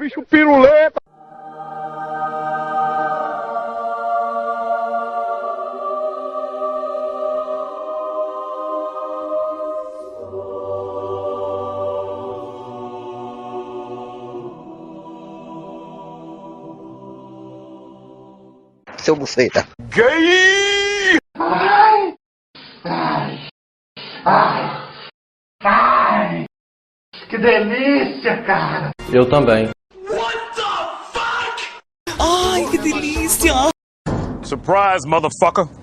bicho piruleta. Seu buceta. Gay! Ai! Ai! Ai! Ai! Que delícia, cara! Eu também. Ai, que delícia! Surprise, motherfucker!